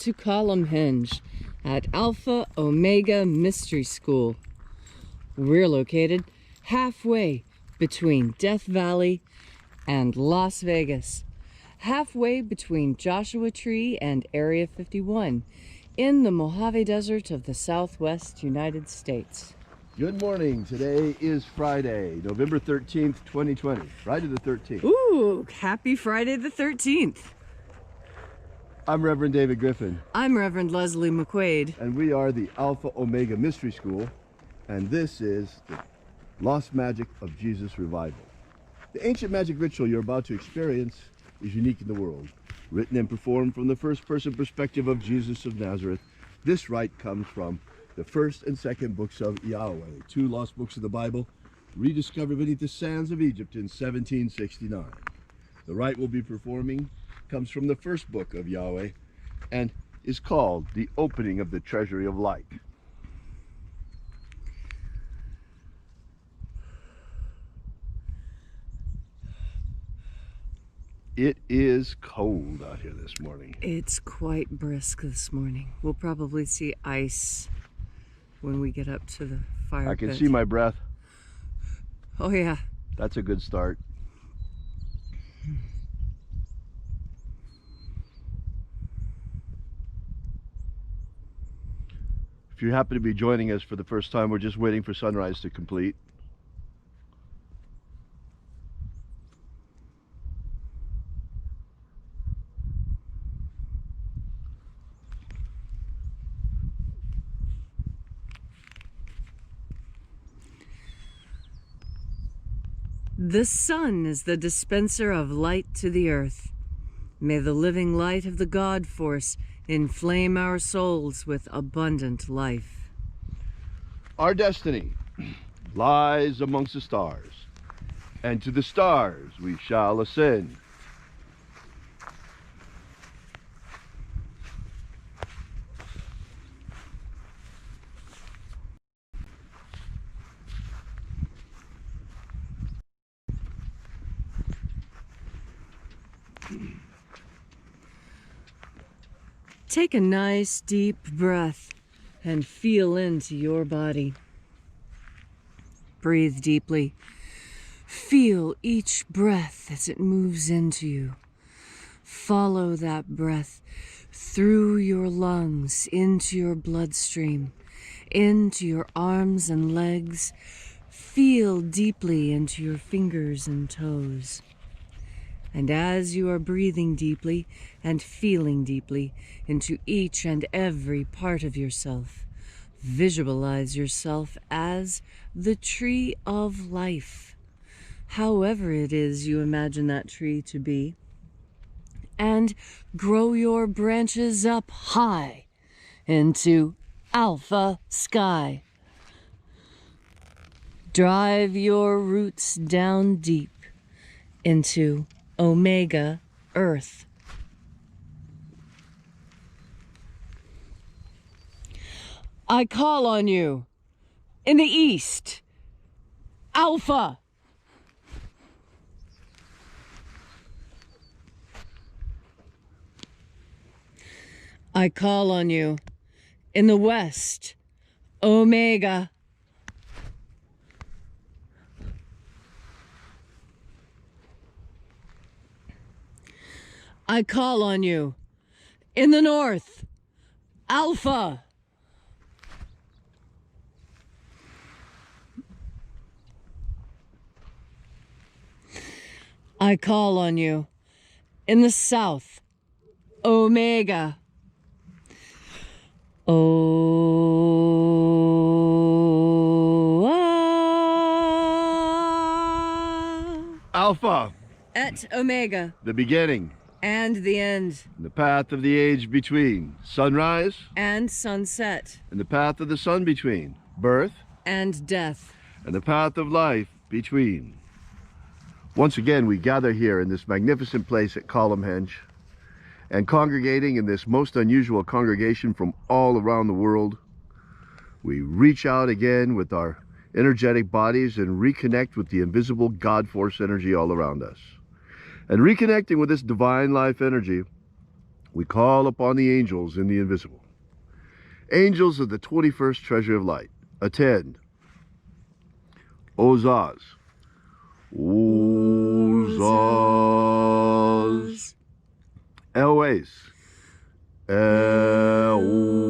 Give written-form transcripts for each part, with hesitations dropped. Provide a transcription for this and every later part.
to Column Hinge at Alpha Omega Mystery School. We're located halfway between Death Valley and Las Vegas, halfway between Joshua Tree and Area 51 in the Mojave Desert of the Southwest United States. Good morning. Today is Friday, November 13th, 2020. Friday the 13th. Ooh, happy Friday the 13th. I'm Reverend David Griffin. I'm Reverend Leslie McQuaid. And we are the Alpha Omega Mystery School. And this is the Lost Magic of Jesus Revival. The ancient magic ritual you're about to experience is unique in the world. Written and performed from the first-person perspective of Jesus of Nazareth, this rite comes from the first and second books of Yahweh, two lost books of the Bible, rediscovered beneath the sands of Egypt in 1769. The rite we'll be performing comes from the first book of Yahweh and is called the opening of the treasury of light. It is cold out here this morning. It's quite brisk this morning. We'll probably see ice when we get up to the fire pit. I can see my breath. Oh yeah. That's a good start. If you happen to be joining us for the first time, we're just waiting for sunrise to complete. The sun is the dispenser of light to the earth. May the living light of the God force inflame our souls with abundant life. Our destiny lies amongst the stars, and to the stars we shall ascend. Take a nice deep breath and feel into your body. Breathe deeply. Feel each breath as it moves into you. Follow that breath through your lungs, into your bloodstream, into your arms and legs. Feel deeply into your fingers and toes. And as you are breathing deeply and feeling deeply into each and every part of yourself, visualize yourself as the tree of life, however it is you imagine that tree to be, and grow your branches up high into alpha sky. Drive your roots down deep into Omega Earth. I call on you in the east, Alpha. I call on you in the west, Omega. I call on you in the north, Alpha. I call on you in the south, Omega. Alpha. Et Omega. The beginning. And the end. And the path of the age between. Sunrise. And sunset. And the path of the sun between. Birth. And death. And the path of life between. Once again, we gather here in this magnificent place at Column Hinge, and congregating in this most unusual congregation from all around the world, we reach out again with our energetic bodies and reconnect with the invisible God force energy all around us. And reconnecting with this divine life energy, We call upon the angels in the invisible. Angels of the 21st treasure of light, attend. Ozaz. Ozaz. Elways. Elways.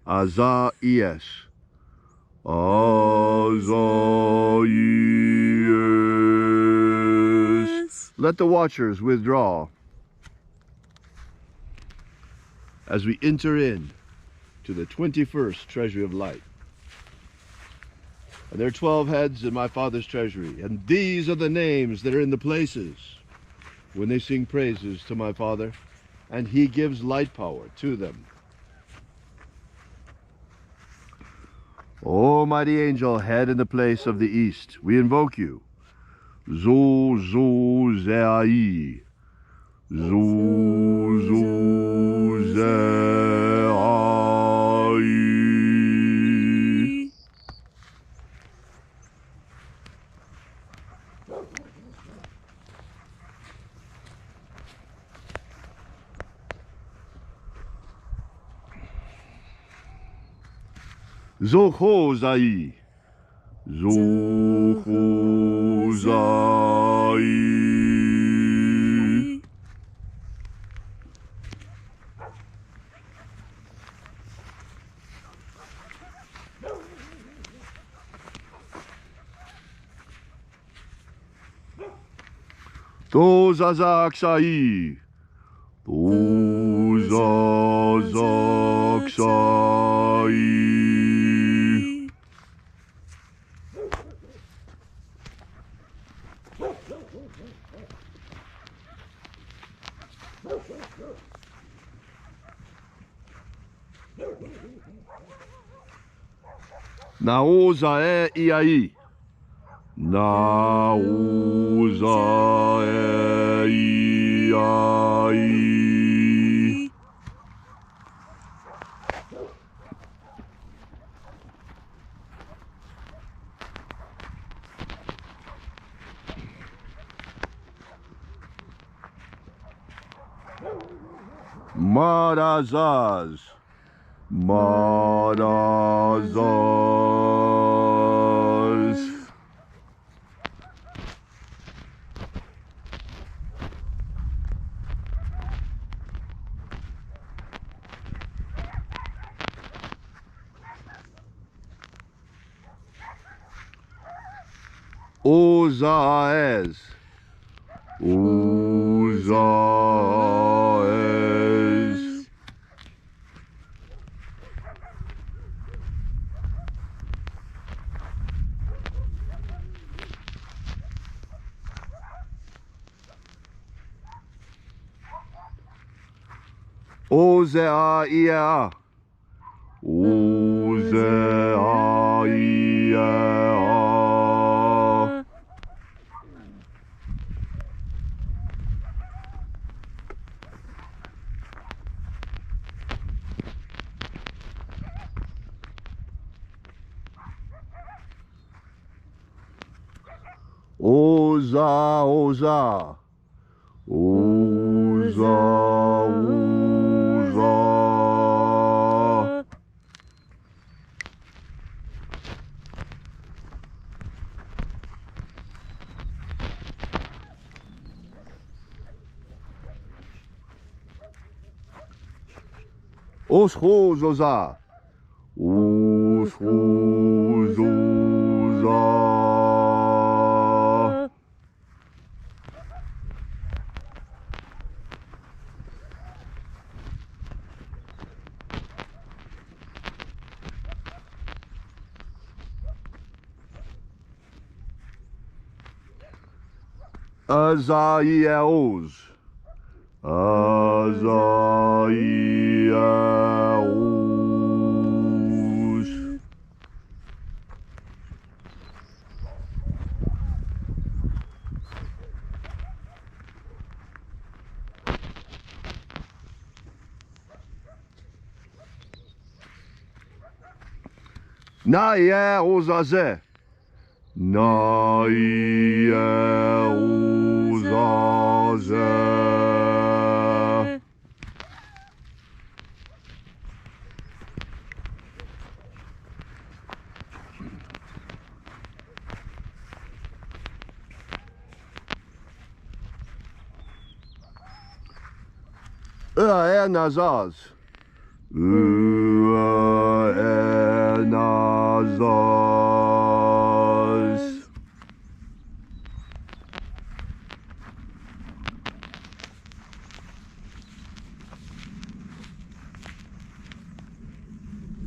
Azaies. Azaies. Let the watchers withdraw as we enter in to the 21st treasury of light. And there are 12 heads in my Father's treasury, and these are the names that are in the places when they sing praises to my Father, and he gives light power to them. O mighty angel, head in the place of the east, we invoke you. Zu zu zeai. Zu zu zeai. Zochozai. Zochozai. Tozazaksai. Tozazaksai. Naozae iai. Naozae iai. Marazaz. Marazaz. Ozaez. Ozaez. Ozea. Ozea. Oza, oza. Oza, oza. Oschozoza. Oschozoza. Azaios. Azaios. Naia ozaze. Naia ozaze. Nazaz. Nazaz.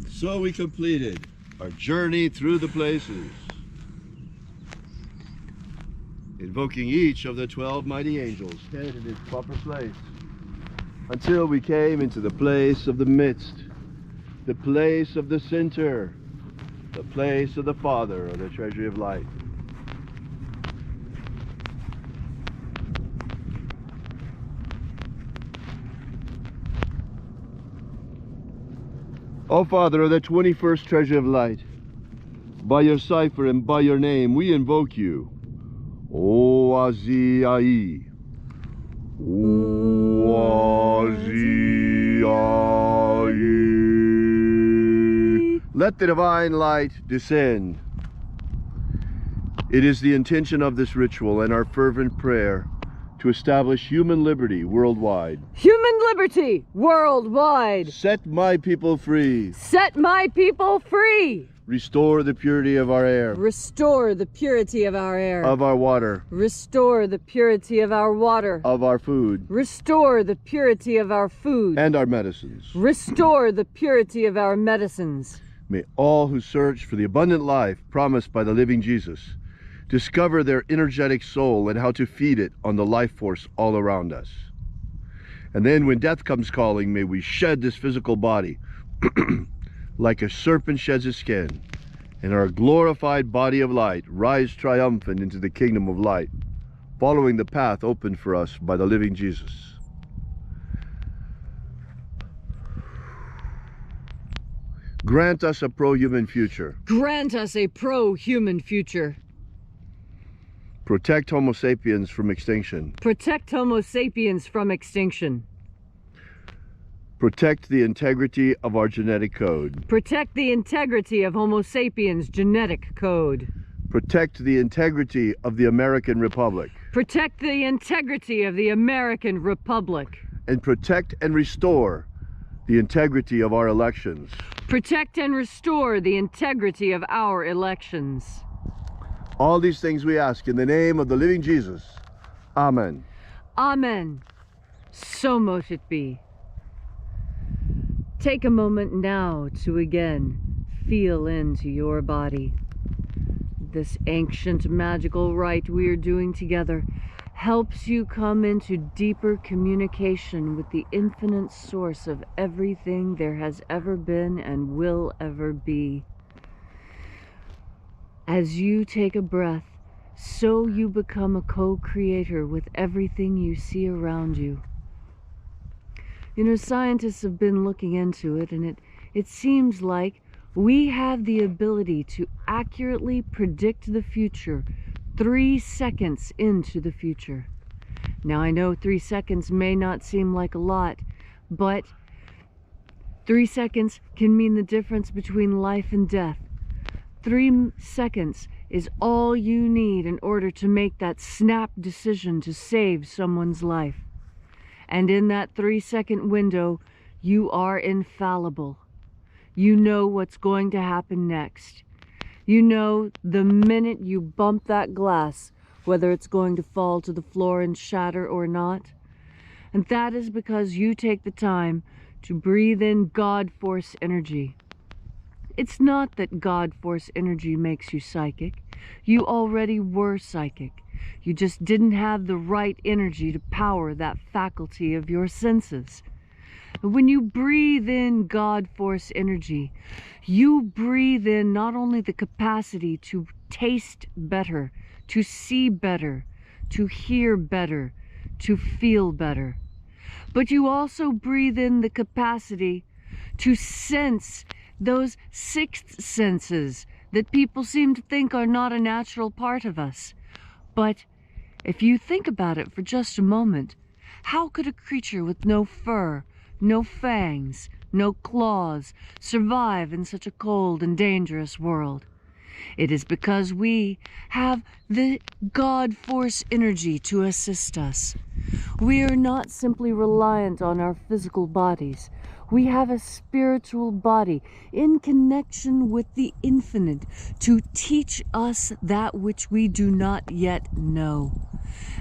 So we completed our journey through the places, invoking each of the 12 mighty angels, head in its proper place, until we came into the place of the midst, the place of the center, the place of the Father, or the treasury of light. O Father of the 21st treasure of light, by your cipher and by your name we invoke you. O Aziyai. O Aziyai. Let the divine light descend. It is the intention of this ritual and our fervent prayer to establish human liberty worldwide. Human liberty worldwide. Set my people free. Set my people free. Restore the purity of our air. Restore the purity of our air. Of our water. Restore the purity of our water. Of our food. Restore the purity of our food. And our medicines. Restore the purity of our medicines. May all who search for the abundant life promised by the living Jesus discover their energetic soul and how to feed it on the life force all around us. And then when death comes calling, may we shed this physical body like a serpent sheds his skin, and our glorified body of light rise triumphant into the kingdom of light, following the path opened for us by the living Jesus. Grant us a pro-human future. Grant us a pro-human future. Protect Homo sapiens from extinction. Protect Homo sapiens from extinction. Protect the integrity of our genetic code. Protect the integrity of Homo sapiens' genetic code. Protect the integrity of the American Republic. Protect the integrity of the American Republic. And protect and restore the integrity of our elections. Protect and restore the integrity of our elections. All these things we ask in the name of the living Jesus. Amen. Amen. So mote it be. Take a moment now to again feel into your body. This ancient magical rite we are doing together helps you come into deeper communication with the infinite source of everything there has ever been and will ever be. As you take a breath, so you become a co-creator with everything you see around you. You know, scientists have been looking into it, and it seems like we have the ability to accurately predict the future 3 seconds into the future. Now, I know 3 seconds may not seem like a lot, but 3 seconds can mean the difference between life and death. 3 seconds is all you need in order to make that snap decision to save someone's life. And in that 3-second window, you are infallible. You know what's going to happen next. You know the minute you bump that glass, whether it's going to fall to the floor and shatter or not. And that is because you take the time to breathe in God Force energy. It's not that God Force energy makes you psychic. You already were psychic. You just didn't have the right energy to power that faculty of your senses. When you breathe in God Force energy, you breathe in not only the capacity to taste better, to see better, to hear better, to feel better, but you also breathe in the capacity to sense those sixth senses that people seem to think are not a natural part of us. But If you think about it for just a moment, how could a creature with no fur, no fangs, no claws survive in such a cold and dangerous world? It is because we have the God Force energy to assist us. We are not simply reliant on our physical bodies. We have a spiritual body in connection with the infinite to teach us that which we do not yet know.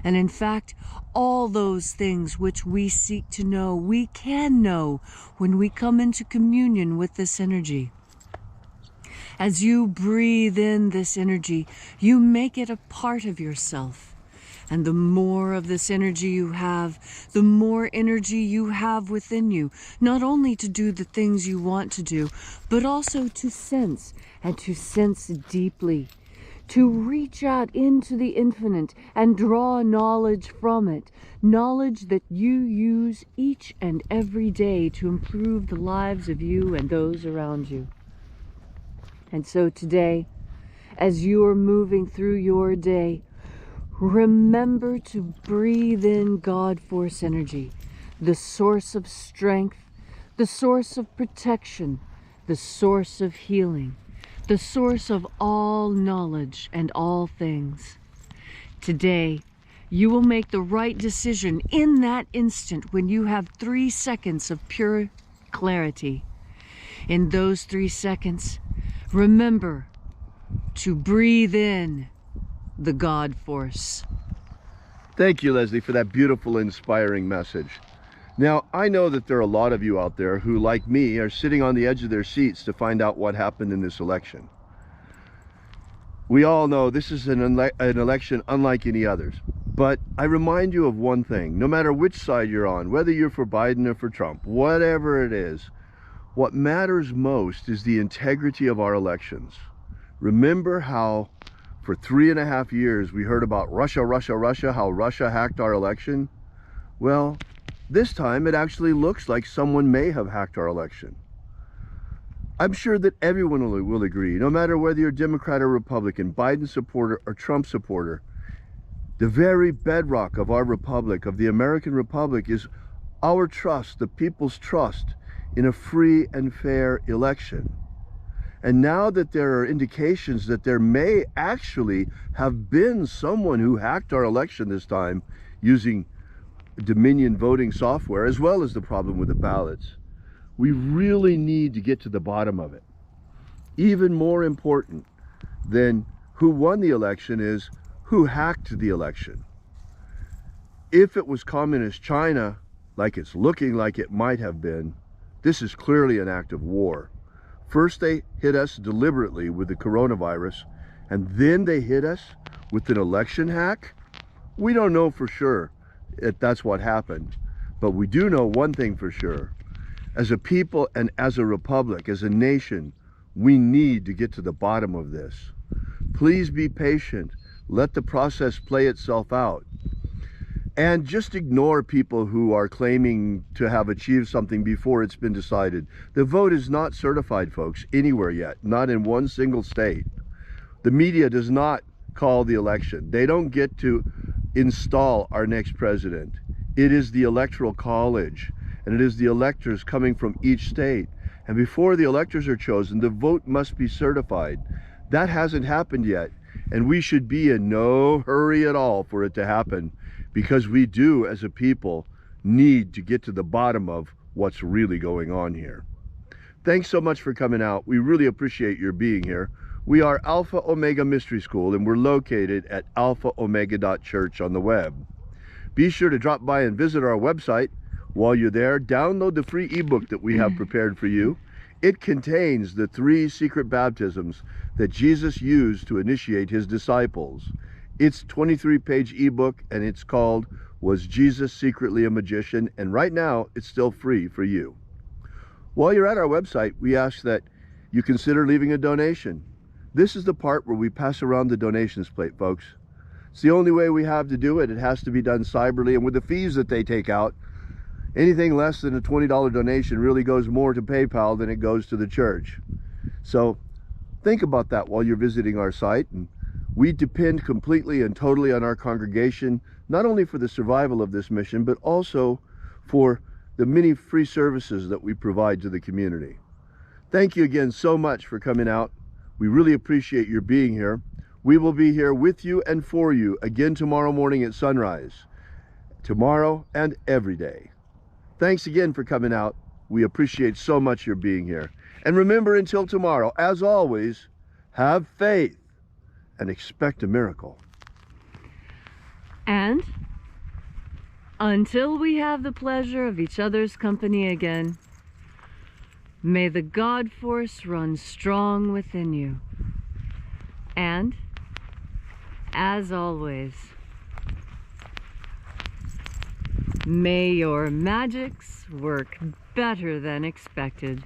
And in fact, all those things which we seek to know, we can know when we come into communion with this energy. As you breathe in this energy, you make it a part of yourself. And the more of this energy you have, the more energy you have within you, not only to do the things you want to do, but also to sense, and to sense deeply, to reach out into the infinite and draw knowledge from it, knowledge that you use each and every day to improve the lives of you and those around you. And so today, as you are moving through your day, remember to breathe in God Force energy, the source of strength, the source of protection, the source of healing, the source of all knowledge and all things. Today, you will make the right decision in that instant when you have 3 seconds of pure clarity. In those 3 seconds, remember to breathe in the God Force. Thank you, Leslie, for that beautiful, inspiring message. Now, I know that there are a lot of you out there who, like me, are sitting on the edge of their seats to find out what happened in this election. We all know this is an election unlike any others. But I remind you of one thing: no matter which side you're on, whether you're for Biden or for Trump, whatever it is, what matters most is the integrity of our elections. Remember how for 3.5 years we heard about Russia, how Russia hacked our election? Well, this time it actually looks like someone may have hacked our election. I'm sure that everyone will agree, no matter whether you're Democrat or Republican, Biden supporter or Trump supporter, the very bedrock of our republic, of the American Republic, is our trust, the people's trust, in a free and fair election. And now that there are indications that there may actually have been someone who hacked our election this time using Dominion voting software, as well as the problem with the ballots, we really need to get to the bottom of it. Even more important than who won the election is who hacked the election. If it was communist China, like it's looking like it might have been, this is clearly an act of war. First they hit us deliberately with the coronavirus, and then they hit us with an election hack? We don't know for sure if that's what happened, but we do know one thing for sure. As a people and as a republic, as a nation, we need to get to the bottom of this. Please be patient. Let the process play itself out. And just ignore people who are claiming to have achieved something before it's been decided. The vote is not certified, folks, anywhere yet, not in one single state. The media does not call the election. They don't get to install our next president. It is the Electoral College, and it is the electors coming from each state. And before the electors are chosen, the vote must be certified. That hasn't happened yet, and we should be in no hurry at all for it to happen, because we do, as a people, need to get to the bottom of what's really going on here. Thanks so much for coming out. We really appreciate your being here. We are Alpha Omega Mystery School, and we're located at alphaomega.church on the web. Be sure to drop by and visit our website. While you're there, download the free ebook that we have prepared for you. It contains the 3 secret baptisms that Jesus used to initiate his disciples. It's a 23-page ebook, and it's called Was Jesus Secretly a Magician? And right now, it's still free for you. While you're at our website, we ask that you consider leaving a donation. This is the part where we pass around the donations plate, folks. It's the only way we have to do it. It has to be done cyberly, and with the fees that they take out, anything less than a $20 donation really goes more to PayPal than it goes to the church. So think about that while you're visiting our site, and We depend completely and totally on our congregation, not only for the survival of this mission, but also for the many free services that we provide to the community. Thank you again so much for coming out. We really appreciate your being here. We will be here with you and for you again tomorrow morning at sunrise. Tomorrow and every day. Thanks again for coming out. We appreciate so much your being here. And remember, until tomorrow, as always, have faith and expect a miracle. And until we have the pleasure of each other's company again, may the God force run strong within you. And, as always, may your magics work better than expected.